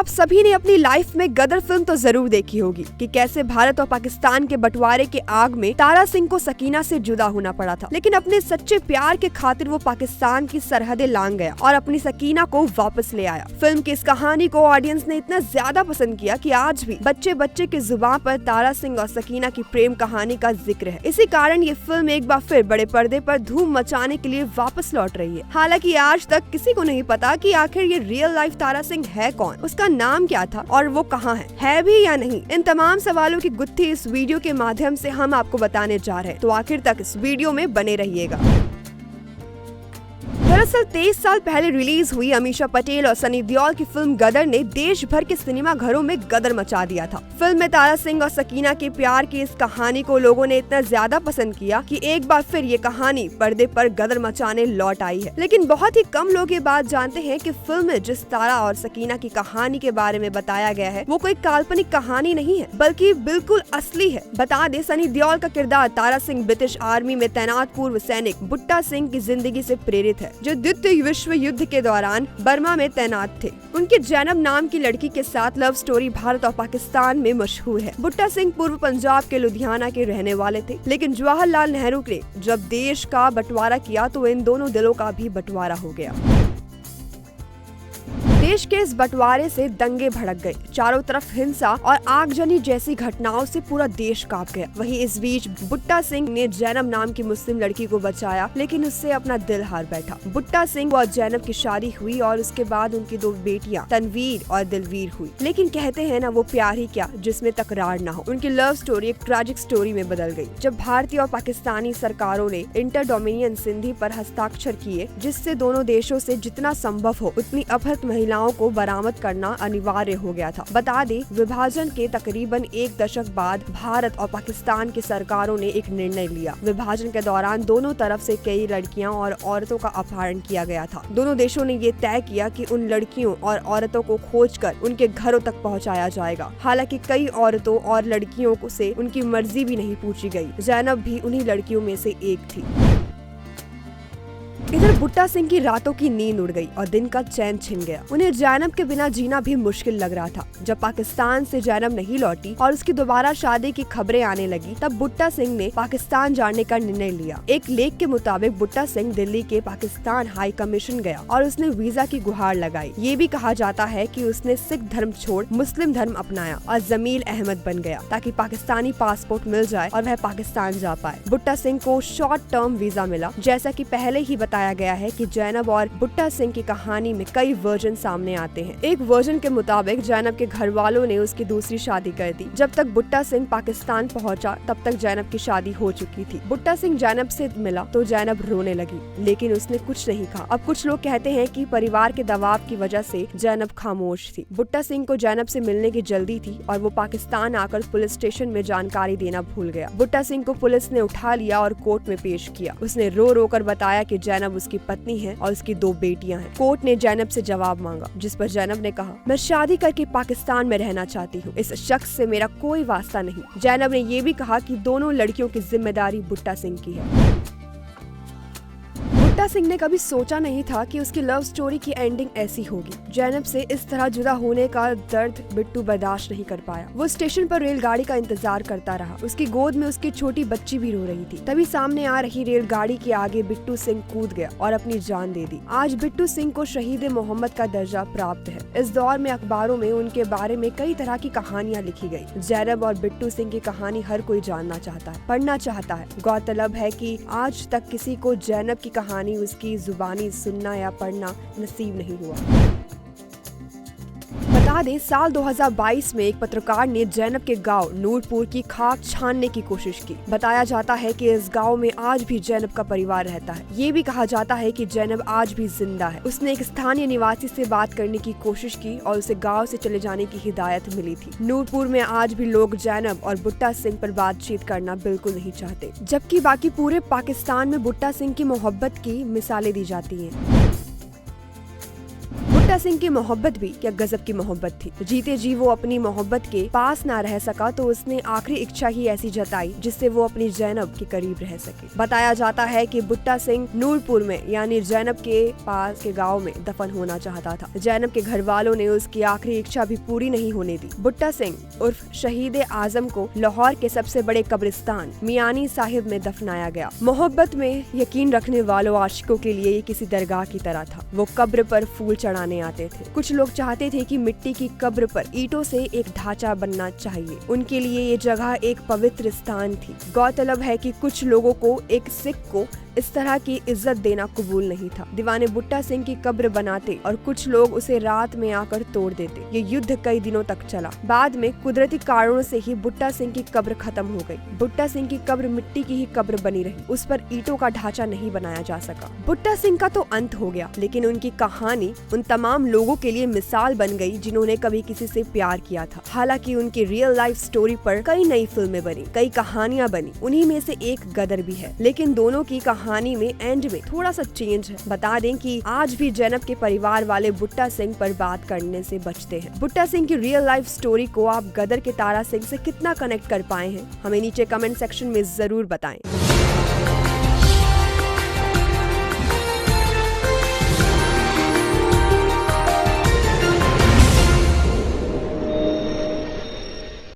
आप सभी ने अपनी लाइफ में गदर फिल्म तो जरूर देखी होगी कि कैसे भारत और पाकिस्तान के बंटवारे के आग में तारा सिंह को सकीना से जुदा होना पड़ा था, लेकिन अपने सच्चे प्यार के खातिर वो पाकिस्तान की सरहदें लांघ गया और अपनी सकीना को वापस ले आया। फिल्म की इस कहानी को ऑडियंस ने इतना ज्यादा पसंद किया कि आज भी बच्चे बच्चे की जुबान पर तारा सिंह और सकीना की प्रेम कहानी का जिक्र है। इसी कारण ये फिल्म एक बार फिर बड़े पर्दे पर धूम मचाने के लिए वापस लौट रही है। हालांकि आज तक किसी को नहीं पता कि आखिर ये रियल लाइफ तारा सिंह है कौन, उसका नाम क्या था और वो कहाँ है भी या नहीं। इन तमाम सवालों की गुत्थी इस वीडियो के माध्यम से हम आपको बताने जा रहे हैं, तो आखिर तक इस वीडियो में बने रहिएगा। दरअसल 23 साल पहले रिलीज हुई अमीषा पटेल और सनी देओल की फिल्म गदर ने देश भर के सिनेमा घरों में गदर मचा दिया था। फिल्म में तारा सिंह और सकीना के प्यार की इस कहानी को लोगों ने इतना ज्यादा पसंद किया कि एक बार फिर ये कहानी पर्दे पर गदर मचाने लौट आई है। लेकिन बहुत ही कम लोग ये बात जानते हैं कि फिल्म में जिस तारा और सकीना की कहानी के बारे में बताया गया है वो कोई काल्पनिक कहानी नहीं है, बल्कि बिल्कुल असली है। बता दे, सनी देओल का किरदार तारा सिंह ब्रिटिश आर्मी में तैनात पूर्व सैनिक बुट्टा सिंह की जिंदगी से प्रेरित है, जो द्वितीय विश्व युद्ध के दौरान बर्मा में तैनात थे। उनके जैनब नाम की लड़की के साथ लव स्टोरी भारत और पाकिस्तान में मशहूर है। बुट्टा सिंह पूर्व पंजाब के लुधियाना के रहने वाले थे, लेकिन जवाहरलाल नेहरू ने जब देश का बंटवारा किया तो इन दोनों दिलों का भी बंटवारा हो गया। देश के इस बंटवारे से दंगे भड़क गए, चारों तरफ हिंसा और आगजनी जैसी घटनाओं से पूरा देश कांप गया। वहीं इस बीच बुट्टा सिंह ने जैनब नाम की मुस्लिम लड़की को बचाया, लेकिन उससे अपना दिल हार बैठा। बुट्टा सिंह और जैनब की शादी हुई और उसके बाद उनकी 2 बेटियां तनवीर और दिलवीर हुई। लेकिन कहते हैं ना, वो प्यार ही क्या जिसमें तकरार ना हो। उनकी लव स्टोरी एक ट्रैजिक स्टोरी में बदल गई जब भारतीय और पाकिस्तानी सरकारों ने इंटर डोमिनियन संधि पर हस्ताक्षर किए, जिससे दोनों देशों से जितना संभव हो उतनी अपहृत महिलाओं को बरामद करना अनिवार्य हो गया था। बता दें, विभाजन के तकरीबन 1 दशक बाद भारत और पाकिस्तान की सरकारों ने एक निर्णय लिया। विभाजन के दौरान दोनों तरफ से कई लड़कियां और औरतों का अपहरण किया गया था। दोनों देशों ने ये तय किया कि उन लड़कियों और औरतों को खोजकर उनके घरों तक पहुंचाया जाएगा। हालांकि कई औरतों और लड़कियों से उनकी मर्जी भी नहीं पूछी गई। जैनब भी उन्हीं लड़कियों में से एक थी। इधर बुट्टा सिंह की रातों की नींद उड़ गई और दिन का चैन छिन गया। उन्हें जैनब के बिना जीना भी मुश्किल लग रहा था। जब पाकिस्तान से जैनब नहीं लौटी और उसकी दोबारा शादी की खबरें आने लगी, तब बुट्टा सिंह ने पाकिस्तान जाने का निर्णय लिया। एक लेख के मुताबिक बुट्टा सिंह दिल्ली के पाकिस्तान हाई कमीशन गया और उसने वीजा की गुहार लगाई। ये भी कहा जाता है कि उसने सिख धर्म छोड़ मुस्लिम धर्म अपनाया और जमील अहमद बन गया ताकि पाकिस्तानी पासपोर्ट मिल जाए और वह पाकिस्तान जा पाए। बुट्टा सिंह को शॉर्ट टर्म वीजा मिला। जैसा कि पहले ही बताया गया है कि जैनब और बुट्टा सिंह की कहानी में कई वर्जन सामने आते हैं। एक वर्जन के मुताबिक जैनब के घर वालों ने उसकी दूसरी शादी कर दी। जब तक बुट्टा सिंह पाकिस्तान पहुंचा, तब तक जैनब की शादी हो चुकी थी। बुट्टा सिंह जैनब से मिला तो जैनब रोने लगी, लेकिन उसने कुछ नहीं कहा। अब कुछ लोग कहते हैं कि परिवार के दबाव की वजह से जैनब खामोश थी। बुट्टा सिंह को जैनब से मिलने की जल्दी थी और वो पाकिस्तान आकर पुलिस स्टेशन में जानकारी देना भूल गया। बुट्टा सिंह को पुलिस ने उठा लिया और कोर्ट में पेश किया। उसने रो रो कर बताया कि जैनब उसकी पत्नी है और उसकी 2 बेटियां हैं। कोर्ट ने जैनब से जवाब मांगा, जिस पर जैनब ने कहा, मैं शादी करके पाकिस्तान में रहना चाहती हूँ। इस शख्स से मेरा कोई वास्ता नहीं। जैनब ने ये भी कहा कि दोनों लड़कियों की जिम्मेदारी बुट्टा सिंह की है। बुट्टा सिंह ने कभी सोचा नहीं था कि उसकी लव स्टोरी की एंडिंग ऐसी होगी। जैनब से इस तरह जुदा होने का दर्द बिट्टू बर्दाश्त नहीं कर पाया। वो स्टेशन पर रेलगाड़ी का इंतजार करता रहा। उसकी गोद में उसकी छोटी बच्ची भी रो रही थी। तभी सामने आ रही रेलगाड़ी के आगे बिट्टू सिंह कूद गया और अपनी जान दे दी। आज बिट्टू सिंह को शहीद मोहम्मद का दर्जा प्राप्त है। इस दौर में अखबारों में उनके बारे में कई तरह की कहानियाँ लिखी गयी। जैनब और बिट्टू सिंह की कहानी हर कोई जानना चाहता है, पढ़ना चाहता है। गौरतलब है कि आज तक किसी को जैनब की कहानी उसकी जुबानी सुनना या पढ़ना नसीब नहीं हुआ। बता दें, साल 2022 में एक पत्रकार ने जैनब के गांव नूरपुर की खाक छानने की कोशिश की। बताया जाता है कि इस गांव में आज भी जैनब का परिवार रहता है। ये भी कहा जाता है कि जैनब आज भी जिंदा है। उसने एक स्थानीय निवासी से बात करने की कोशिश की और उसे गांव से चले जाने की हिदायत मिली थी। नूरपुर में आज भी लोग जैनब और बुट्टा सिंह पर बातचीत करना बिल्कुल नहीं चाहते, जबकि बाकी पूरे पाकिस्तान में बुट्टा सिंह की मोहब्बत की मिसालें दी जाती हैं। बुट्टा सिंह की मोहब्बत भी क्या गजब की मोहब्बत थी। जीते जी वो अपनी मोहब्बत के पास ना रह सका तो उसने आखिरी इच्छा ही ऐसी जताई जिससे वो अपनी जैनब के करीब रह सके। बताया जाता है कि बुट्टा सिंह नूरपुर में यानी जैनब के पास के गांव में दफन होना चाहता था। जैनब के घर वालों ने उसकी आखिरी इच्छा भी पूरी नहीं होने दी। बुट्टा सिंह उर्फ शहीद आजम को लाहौर के सबसे बड़े कब्रिस्तान मियानी साहिब में दफनाया गया। मोहब्बत में यकीन रखने वालों आशिकों के लिए ये किसी दरगाह की तरह था। वो कब्र पर फूल चढ़ाने आते थे। कुछ लोग चाहते थे कि मिट्टी की कब्र पर ईंटों से एक ढांचा बनना चाहिए। उनके लिए ये जगह एक पवित्र स्थान थी। गौरतलब है कि कुछ लोगों को एक सिख को इस तरह की इज्जत देना कबूल नहीं था। दीवाने बुट्टा सिंह की कब्र बनाते और कुछ लोग उसे रात में आकर तोड़ देते। ये युद्ध कई दिनों तक चला। बाद में कुदरती कारणों से ही बुट्टा सिंह की कब्र खत्म हो गई। बुट्टा सिंह की कब्र मिट्टी की ही कब्र बनी रही। उस पर ईंटों का ढांचा नहीं बनाया जा सका। बुट्टा सिंह का तो अंत हो गया, लेकिन उनकी कहानी उन तमाम लोगों के लिए मिसाल बन गई जिन्होंने कभी किसी से प्यार किया था। हालांकि उनकी रियल लाइफ स्टोरी पर कई नई फिल्में बनी, कई कहानियां बनी। उन्हीं में से एक गदर भी है, लेकिन दोनों की कहानी में एंड में थोड़ा सा चेंज है। बता दें कि आज भी जैनब के परिवार वाले बुट्टा सिंह पर बात करने से बचते हैं। बुट्टा सिंह की रियल लाइफ स्टोरी को आप गदर के तारा सिंह से कितना कनेक्ट कर पाए हैं, हमें नीचे कमेंट सेक्शन में जरूर बताएं।